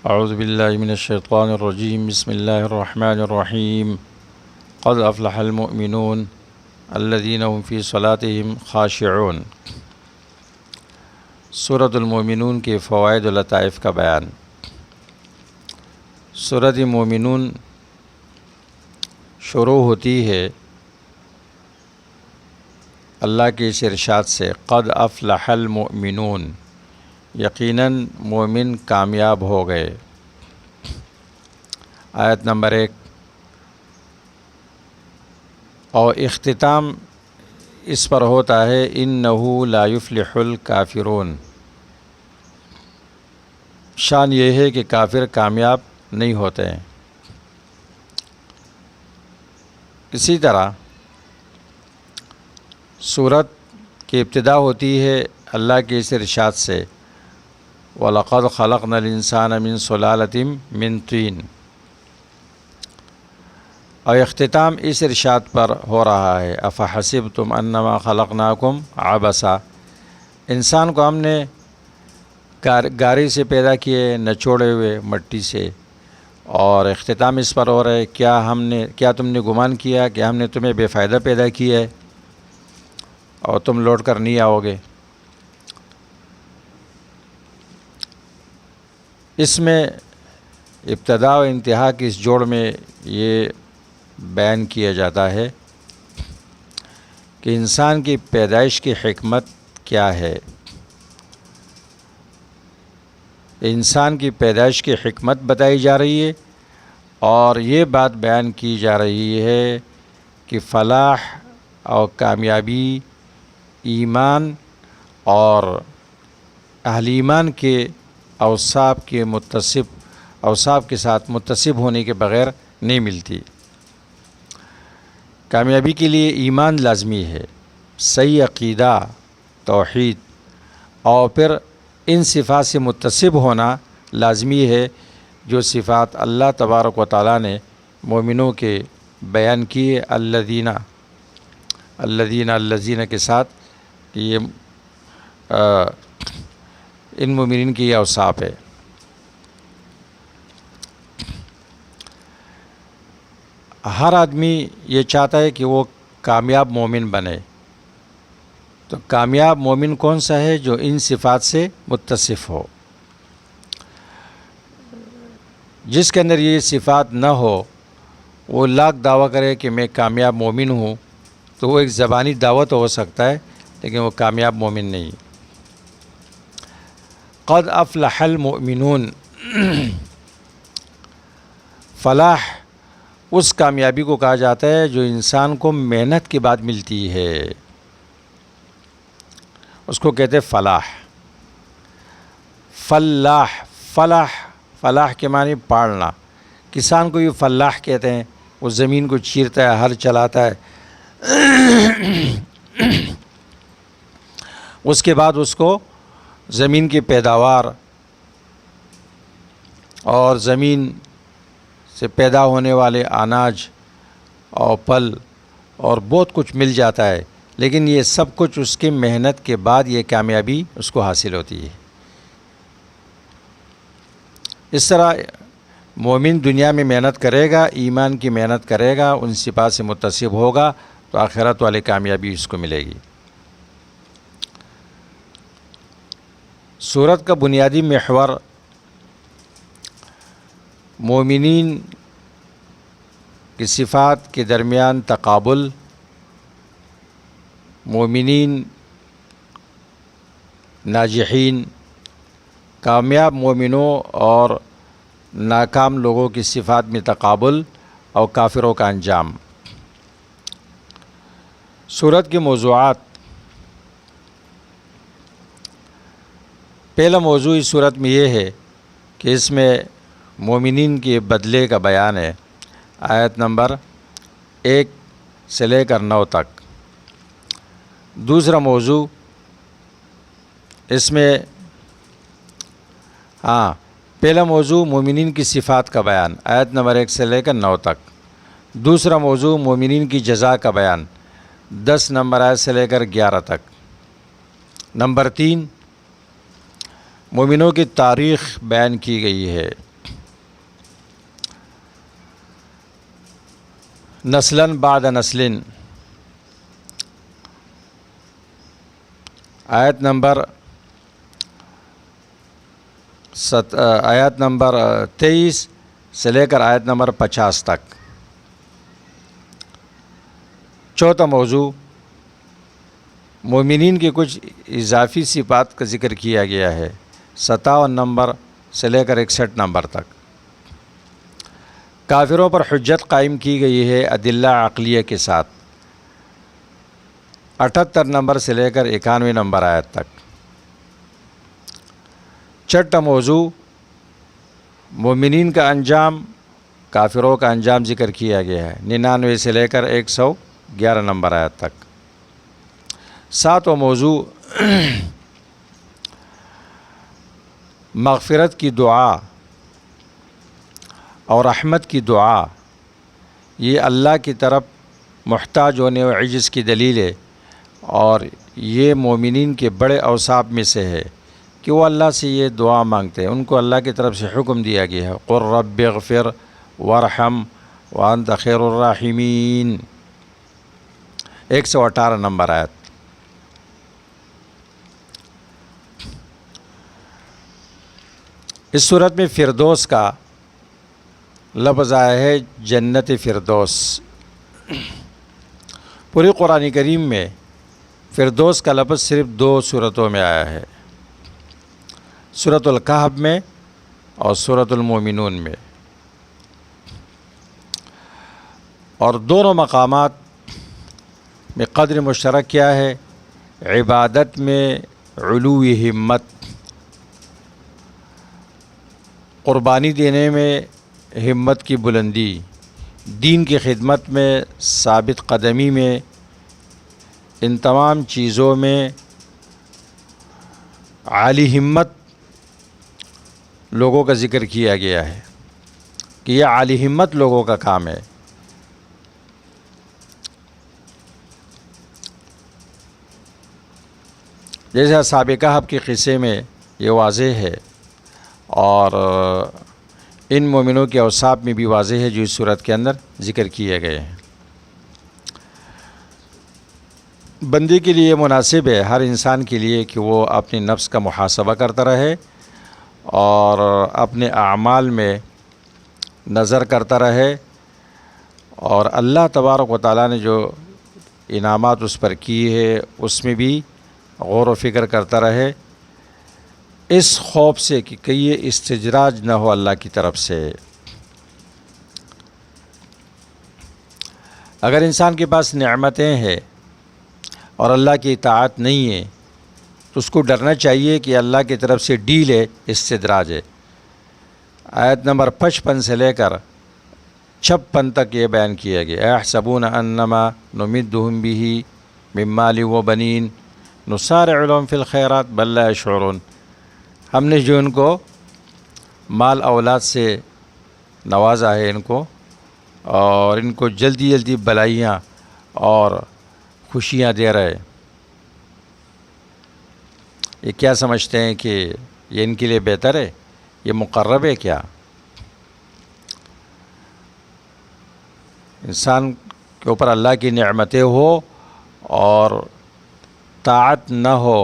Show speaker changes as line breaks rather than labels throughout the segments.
اعوذ باللہ من الشیطان الرجیم بسم اللہ الرحمن الرحیم قد افلح المؤمنون الذین هم فی صلاتهم خاشعون۔ سورۃ المؤمنون کے فوائد و لطائف کا بیان۔ سورۃ مومنون شروع ہوتی ہے اللہ کے اس ارشاد سے، قد افلح المؤمنون، یقیناً مومن کامیاب ہو گئے۔ آیت نمبر 1۔ اور اختتام اس پر ہوتا ہے، انہ لا یفلح الکافرون۔ شان یہ ہے کہ کافر کامیاب نہیں ہوتے ہیں۔ اسی طرح سورت کی ابتدا ہوتی ہے اللہ کے اس ارشاد سے، وَلَقَدْ خَلَقْنَا الْإِنسَانَ مِنْ صُلَالَةٍ مِنْ طِينٍ، اور اختتام اس ارشاد پر ہو رہا ہے، أَفَحَسِبْتُمْ أَنَّمَا خَلَقْنَاكُمْ عَبَثًا۔ انسان کو ہم نے گاری سے پیدا کیے، نچوڑے ہوئے مٹی سے، اور اختتام اس پر ہو رہا ہے، کیا تم نے گمان کیا کہ ہم نے تمہیں بے فائدہ پیدا کیا ہے اور تم لوٹ کر نہیں آؤ گے۔ اس میں ابتدا و انتہا کی اس جوڑ میں یہ بیان کیا جاتا ہے کہ انسان کی پیدائش کی حکمت کیا ہے۔ انسان کی پیدائش کی حکمت بتائی جا رہی ہے، اور یہ بات بیان کی جا رہی ہے کہ فلاح اور کامیابی ایمان اور اہل ایمان کے اوصاف کے ساتھ متصف ہونے کے بغیر نہیں ملتی۔ کامیابی کے لیے ایمان لازمی ہے، صحیح عقیدہ، توحید، اور پھر ان صفات سے متصف ہونا لازمی ہے جو صفات اللہ تبارک و تعالیٰ نے مومنوں کے بیان کیے، الذین کے ساتھ، یہ ان مومنین کی یہ اوصاف ہے۔ ہر آدمی یہ چاہتا ہے کہ وہ کامیاب مومن بنے، تو کامیاب مومن کون سا ہے؟ جو ان صفات سے متصف ہو۔ جس کے اندر یہ صفات نہ ہو، وہ لاکھ دعویٰ کرے کہ میں کامیاب مومن ہوں، تو وہ ایک زبانی دعوت ہو سکتا ہے، لیکن وہ کامیاب مومن نہیں۔ قد افلح المؤمنون، فلاح اس کامیابی کو کہا جاتا ہے جو انسان کو محنت کے بعد ملتی ہے، اس کو کہتے ہیں فلاح۔ فلاح کے معنی پاڑنا۔ کسان کو یہ فلاح کہتے ہیں، وہ زمین کو چیرتا ہے، ہل چلاتا ہے، اس کے بعد اس کو زمین کی پیداوار اور زمین سے پیدا ہونے والے اناج اور پھل اور بہت کچھ مل جاتا ہے، لیکن یہ سب کچھ اس کی محنت کے بعد یہ کامیابی اس کو حاصل ہوتی ہے۔ اس طرح مومن دنیا میں محنت کرے گا، ایمان کی محنت کرے گا، ان صفات سے متصف ہوگا، تو آخرت والی کامیابی اس کو ملے گی۔ سورت کا بنیادی محور مومنین کی صفات کے درمیان تقابل، مومنین، ناجحین، کامیاب مومنوں اور ناکام لوگوں کی صفات میں تقابل، اور کافروں کا انجام۔ سورت کے موضوعات۔ پہلا موضوع اس سورت میں یہ ہے کہ اس میں مومنین کے بدلے کا بیان ہے، آیت نمبر 1 سے لے کر 9 تک۔ دوسرا موضوع اس میں پہلا موضوع مومنین کی صفات کا بیان، آیت نمبر 1 سے لے کر 9 تک۔ دوسرا موضوع مومنین کی جزا کا بیان، 10 نمبر آیت سے لے کر 11 تک۔ نمبر 3، مومنوں کی تاریخ بیان کی گئی ہے، نسلاً بعد نسل. آیت نمبر 23 سے لے کر آیت نمبر 50 تک. چوتھا موضوع مومنین کی کچھ اضافی صفات کا ذکر کیا گیا ہے 57 نمبر سے لے کر 61 نمبر تک. کافروں پر حجت قائم کی گئی ہے ادلہ عقلیہ کے ساتھ 78 نمبر سے لے کر 91 نمبر آیت تک. چھٹا موضوع مومنین کا انجام کافروں کا انجام ذکر کیا گیا ہے 99 سے لے کر 111 نمبر آیت تک. ساتواں موضوع مغفرت کی دعا اور رحمت کی دعا یہ اللہ کی طرف محتاج ہونے و عجز کی دلیل ہے، اور یہ مومنین کے بڑے اوصاف میں سے ہے کہ وہ اللہ سے یہ دعا مانگتے ہیں. ان کو اللہ کی طرف سے حکم دیا گیا ہے قُلْ رَبِّ اغْفِرْ وَارْحَمْ وَأَنْتَ خَيْرُ الرَّاحِمِينَ 118 نمبر آیت. اس صورت میں فردوس کا لفظ آیا ہے جنت فردوس. پوری قرآن کریم میں فردوس کا لفظ صرف 2 صورتوں میں آیا ہے، سورۃ الکہف میں اور سورۃ المومنون میں، اور دونوں مقامات میں قدر مشترک کیا ہے؟ عبادت میں علو ہمت، قربانی دینے میں ہمت کی بلندی، دین کی خدمت میں ثابت قدمی میں، ان تمام چیزوں میں عالی ہمت لوگوں کا ذکر کیا گیا ہے کہ یہ عالی ہمت لوگوں کا کام ہے. جیسے اصحاب کہف کے قصے میں یہ واضح ہے، اور ان مومنوں کے اوصاف میں بھی واضح ہے جو اس صورت کے اندر ذکر کیے گئے ہیں. بندے کے لیے مناسب ہے، ہر انسان کے لیے، کہ وہ اپنے نفس کا محاسبہ کرتا رہے اور اپنے اعمال میں نظر کرتا رہے، اور اللہ تبارک و تعالیٰ نے جو انعامات اس پر کی ہے اس میں بھی غور و فکر کرتا رہے، اس خوف سے کہ کہیں یہ استدراج نہ ہو اللہ کی طرف سے. اگر انسان کے پاس نعمتیں ہیں اور اللہ کی اطاعت نہیں ہے تو اس کو ڈرنا چاہیے کہ اللہ کی طرف سے ڈیل ہے، استدراج ہے. آیت نمبر 55 سے لے کر 56 تک یہ بیان کیا گیا اَيَحْسَبُونَ أَنَّمَا نُمِدُّهُم بِهِ مِن مَّالٍ وَبَنِينَ نُسَارِعُ لَهُمْ فِي الْخَيْرَاتِ بَل لَّا يَشْعُرُونَ. ہم نے جو ان کو مال اولاد سے نوازا ہے ان کو، اور ان کو جلدی جلدی بلائیاں اور خوشیاں دے رہے، یہ کیا سمجھتے ہیں کہ یہ ان کے لیے بہتر ہے؟ یہ مقرب ہے کیا؟ انسان کے اوپر اللہ کی نعمتیں ہو اور طاعت نہ ہو،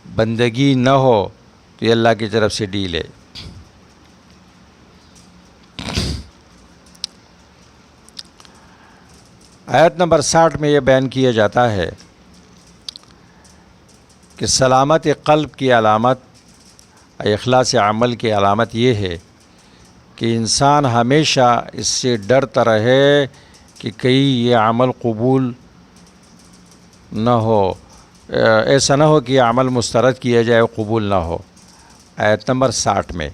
بندگی نہ ہو، تو یہ اللہ کی طرف سے ڈیل ہے. آیت نمبر 60 میں یہ بیان کیا جاتا ہے کہ سلامت قلب کی علامت، اخلاص عمل کی علامت یہ ہے کہ انسان ہمیشہ اس سے ڈرتا رہے کہ کہیں یہ عمل قبول نہ ہو، ایسا نہ ہو کہ یہ عمل مسترد کیا جائے قبول نہ ہو. آیت نمبر 60 میں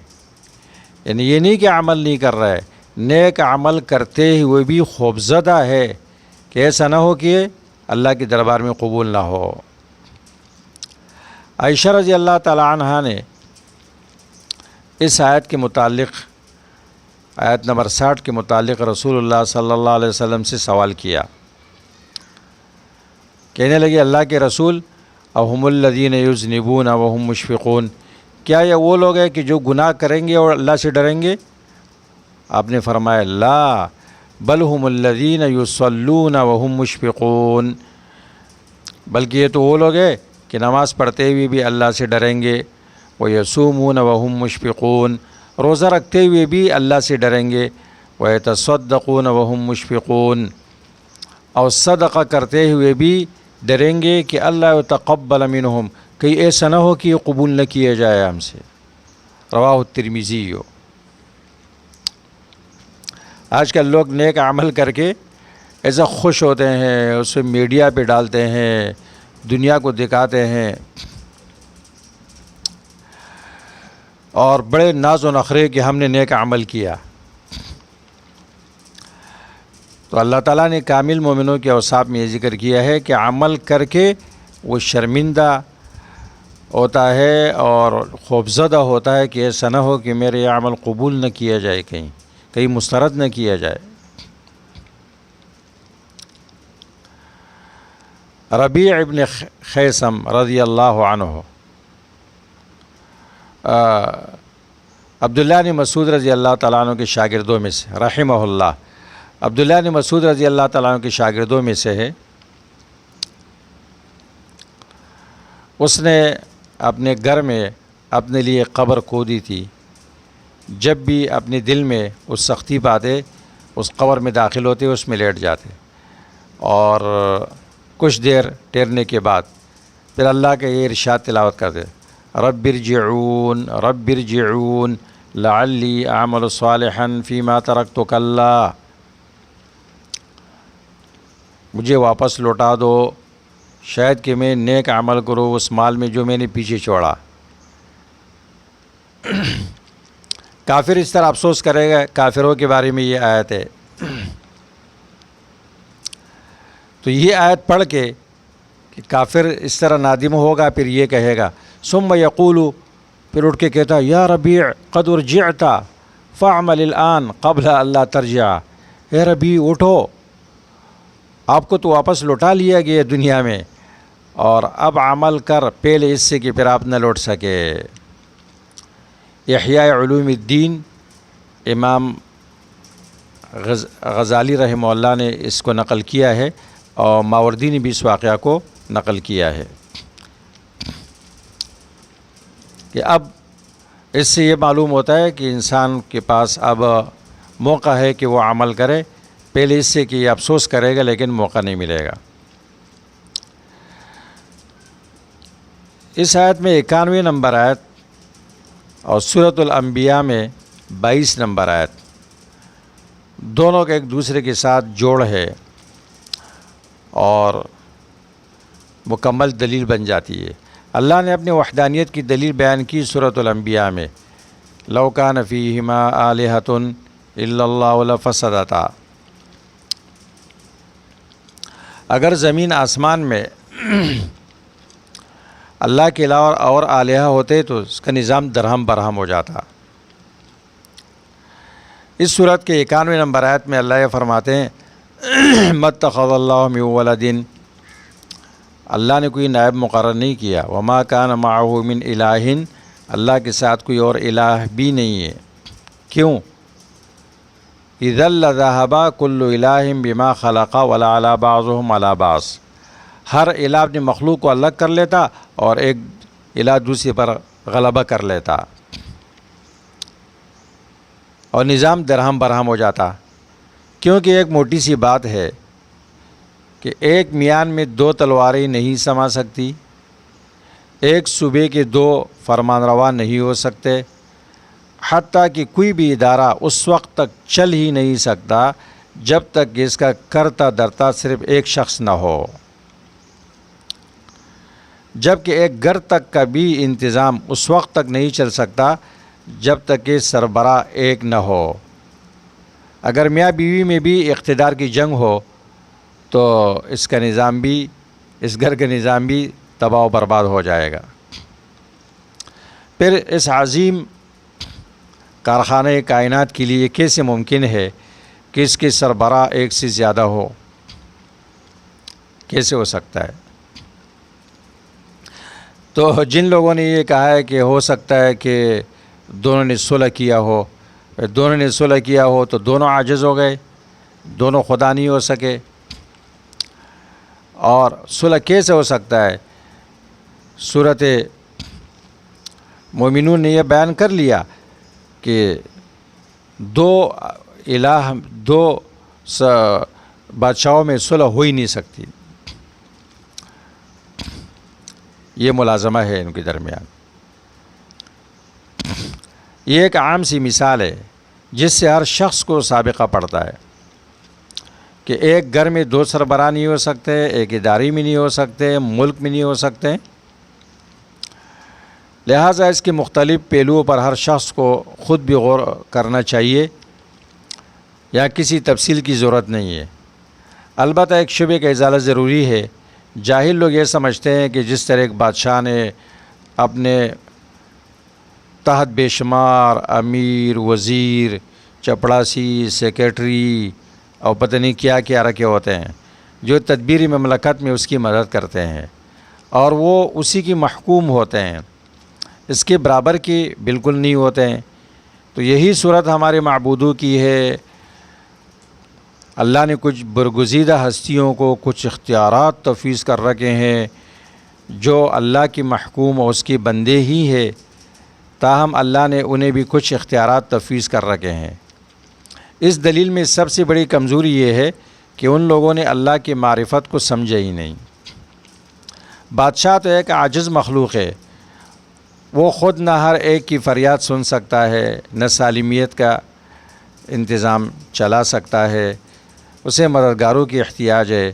یعنی یہ نہیں کہ عمل نہیں کر رہا ہے، نیک عمل کرتے ہوئے بھی خوفزدہ ہے کہ ایسا نہ ہو کہ اللہ کے دربار میں قبول نہ ہو. عائشہ رضی اللہ تعالی عنہا نے اس آیت کے متعلق، آیت نمبر 60 کے متعلق رسول اللہ صلی اللہ علیہ وسلم سے سوال کیا. کہنے لگے اللہ کے رسول اہم الذین یذنبون وہم مشفقون، کیا یہ وہ لوگ ہیں کہ جو گناہ کریں گے اور اللہ سے ڈریں گے؟ آپ نے فرمایا لا بل هم الذین یصلون وهم مشفقون، بلکہ یہ تو وہ لوگ ہیں کہ نماز پڑھتے ہوئے بھی اللہ سے ڈریں گے، ویصومون وهم مشفقون، روزہ رکھتے ہوئے بھی اللہ سے ڈریں گے، ویتصدقون وهم مشفقون، اور صدقہ کرتے ہوئے بھی ڈریں گے کہ اللہ یتقبل منہم، کہیں ایسا نہ ہو کہ یہ قبول نہ کیا جائے ہم سے۔ رواہ الترمذی۔ آج کل لوگ نیک عمل کر کے ایسا خوش ہوتے ہیں، اسے میڈیا پہ ڈالتے ہیں، دنیا کو دکھاتے ہیں، اور بڑے ناز و نخرے کہ ہم نے نیک عمل کیا۔ تو اللہ تعالیٰ نے کامل مومنوں کے اوصاف میں یہ ذکر کیا ہے کہ عمل کر کے وہ شرمندہ ہوتا ہے اور خوفزدہ ہوتا ہے کہ ایسا نہ ہو کہ میرے یہ عمل قبول نہ کیا جائے، کہیں مسترد نہ کیا جائے۔ ربیع ابن خیثم رضی اللہ عنہ عبداللہ بن مسعود رضی اللہ تعالیٰ عنہ کے شاگردوں میں سے، رحمہ اللہ، عبداللہ بن مسعود رضی اللہ تعالیٰ عنہ کے شاگردوں میں سے ہے۔ اس نے اپنے گھر میں اپنے لیے قبر کھودی تھی، جب بھی اپنے دل میں اس سختی پاتے اس قبر میں داخل ہوتے، اس میں لیٹ جاتے، اور کچھ دیر ٹھہرنے کے بعد پھر اللہ کا یہ ارشاد تلاوت کرتے، رب ارجعون رب ارجعون لعلی اعمل صالحا فیما ترکت کلا، مجھے واپس لوٹا دو، شاید کہ میں نیک عمل کروں اس مال میں جو میں نے پیچھے چھوڑا۔ کافر اس طرح افسوس کرے گا، کافروں کے بارے میں یہ آیت ہے۔ تو یہ آیت پڑھ کے کہ کافر اس طرح نادم ہوگا، پھر یہ کہے گا، ثم یقول، پھر اٹھ کے کہتا، یا ربیع قد ارجعت فاعمل الآن قبل اللہ ترجع، اے ربیع اٹھو، آپ کو تو واپس لوٹا لیا گیا دنیا میں، اور اب عمل کر پہلے اس سے کہ پھر آپ نہ لوٹ سکے۔ احیاء علوم الدین امام غزالی رحمہ اللہ نے اس کو نقل کیا ہے، اور ماوردی نے بھی اس واقعہ کو نقل کیا ہے کہ اب اس سے یہ معلوم ہوتا ہے کہ انسان کے پاس اب موقع ہے کہ وہ عمل کرے، پہلے اس سے کہ یہ افسوس کرے گا لیکن موقع نہیں ملے گا۔ اس آیت میں 91 نمبر آیت اور سورۃ الانبیاء میں 22 نمبر آیت، دونوں کا ایک دوسرے کے ساتھ جوڑ ہے اور مکمل دلیل بن جاتی ہے۔ اللہ نے اپنی وحدانیت کی دلیل بیان کی سورۃ الانبیاء میں، لو کان فیہما آلہۃ الا اللہ لفسدتا، اگر زمین آسمان میں اللہ کے علاوہ اور آلہہ ہوتے تو اس کا نظام درہم برہم ہو جاتا۔ اس صورت کے 91 نمبر آیت میں اللہ یہ فرماتے ہیں، مَتَّخَذَ اللَّهُ مِن وَلَدٍ، اللہ نے کوئی نائب مقرر نہیں کیا، وَمَا كَانَ مَعَهُ مِنْ إِلَٰهٍ، اللہ کے ساتھ کوئی اور الہ بھی نہیں ہے۔ کیوں؟ اِذًا لَذَهَبَ كُلُّ إِلَٰهٍ بِمَا خَلَقَ وَلَعَلَىٰ بَعْضُهُمْ عَلَىٰ بَعْضٍ، ہر الہ اپنی مخلوق کو الگ کر لیتا اور ایک الہ دوسرے پر غلبہ کر لیتا، اور نظام درہم برہم ہو جاتا۔ کیونکہ ایک موٹی سی بات ہے کہ ایک میان میں 2 تلواریں نہیں سما سکتی، ایک صوبے کے 2 فرمان روا نہیں ہو سکتے، حتیٰ کہ کوئی بھی ادارہ اس وقت تک چل ہی نہیں سکتا جب تک کہ اس کا کرتا درتا صرف ایک شخص نہ ہو، جبکہ ایک گھر تک کا بھی انتظام اس وقت تک نہیں چل سکتا جب تک کہ سربراہ ایک نہ ہو۔ اگر میاں بیوی میں بھی اقتدار کی جنگ ہو تو اس کا نظام بھی، اس گھر کا نظام بھی تباہ و برباد ہو جائے گا۔ پھر اس عظیم کارخانہ کائنات کے لیے کیسے ممکن ہے کہ اس کے سربراہ ایک سے زیادہ ہو؟ کیسے ہو سکتا ہے؟ تو جن لوگوں نے یہ کہا ہے کہ ہو سکتا ہے کہ دونوں نے صلح کیا ہو، دونوں نے صلح کیا ہو تو دونوں عاجز ہو گئے، دونوں خدا نہیں ہو سکے. اور صلح کیسے ہو سکتا ہے؟ صورت مومنون نے یہ بیان کر لیا کہ دو بادشاہوں میں صلح ہو ہی نہیں سکتی. یہ ملازمہ ہے ان کے درمیان. یہ ایک عام سی مثال ہے جس سے ہر شخص کو سابقہ پڑتا ہے کہ ایک گھر میں دو سربراہ نہیں ہو سکتے، ایک ادارے میں نہیں ہو سکتے، ملک میں نہیں ہو سکتے. لہٰذا اس کے مختلف پہلوؤں پر ہر شخص کو خود بھی غور کرنا چاہیے. یا کسی تفصیل کی ضرورت نہیں ہے. البتہ ایک شبے کا ازالہ ضروری ہے. جاہل لوگ یہ سمجھتے ہیں کہ جس طرح ایک بادشاہ نے اپنے تحت بے شمار امیر، وزیر، چپڑاسی، سیکریٹری اور پتہ نہیں کیا کیا رکھے ہوتے ہیں جو تدبیری مملکت میں اس کی مدد کرتے ہیں اور وہ اسی کی محکوم ہوتے ہیں، اس کے برابر کی بالکل نہیں ہوتے ہیں. تو یہی صورت ہمارے معبودوں کی ہے. اللہ نے کچھ برگزیدہ ہستیوں کو کچھ اختیارات تفویض کر رکھے ہیں جو اللہ کی محکوم اور اس کی بندے ہی ہے، تاہم اللہ نے انہیں بھی کچھ اختیارات تفویض کر رکھے ہیں. اس دلیل میں سب سے بڑی کمزوری یہ ہے کہ ان لوگوں نے اللہ کی معرفت کو سمجھا ہی نہیں. بادشاہ تو ایک عاجز مخلوق ہے. وہ خود نہ ہر ایک کی فریاد سن سکتا ہے، نہ سالمیت کا انتظام چلا سکتا ہے. اسے مددگاروں کی احتیاج ہے.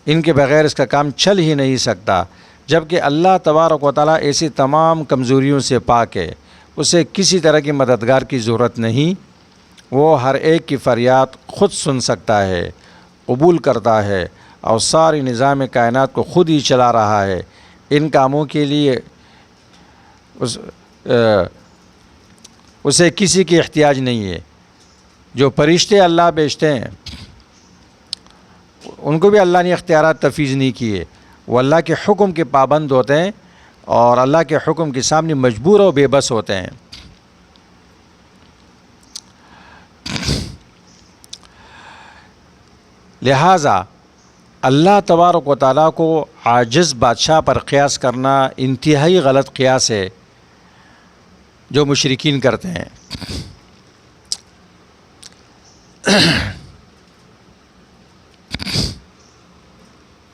ان کے بغیر اس کا کام چل ہی نہیں سکتا. جبکہ اللہ تبارک و تعالیٰ ایسی تمام کمزوریوں سے پاک ہے. اسے کسی طرح کی مددگار کی ضرورت نہیں. وہ ہر ایک کی فریاد خود سن سکتا ہے، قبول کرتا ہے اور ساری نظام کائنات کو خود ہی چلا رہا ہے. ان کاموں کے لیے اسے کسی کی احتیاج نہیں ہے. جو فرشتے اللہ بھیجتے ہیں ان کو بھی اللہ نے اختیارات تفویض نہیں کیے. وہ اللہ کے حکم کے پابند ہوتے ہیں اور اللہ کے حکم کے سامنے مجبور و بے بس ہوتے ہیں. لہٰذا اللہ تبارک و تعالیٰ کو عاجز بادشاہ پر قیاس کرنا انتہائی غلط قیاس ہے جو مشرکین کرتے ہیں.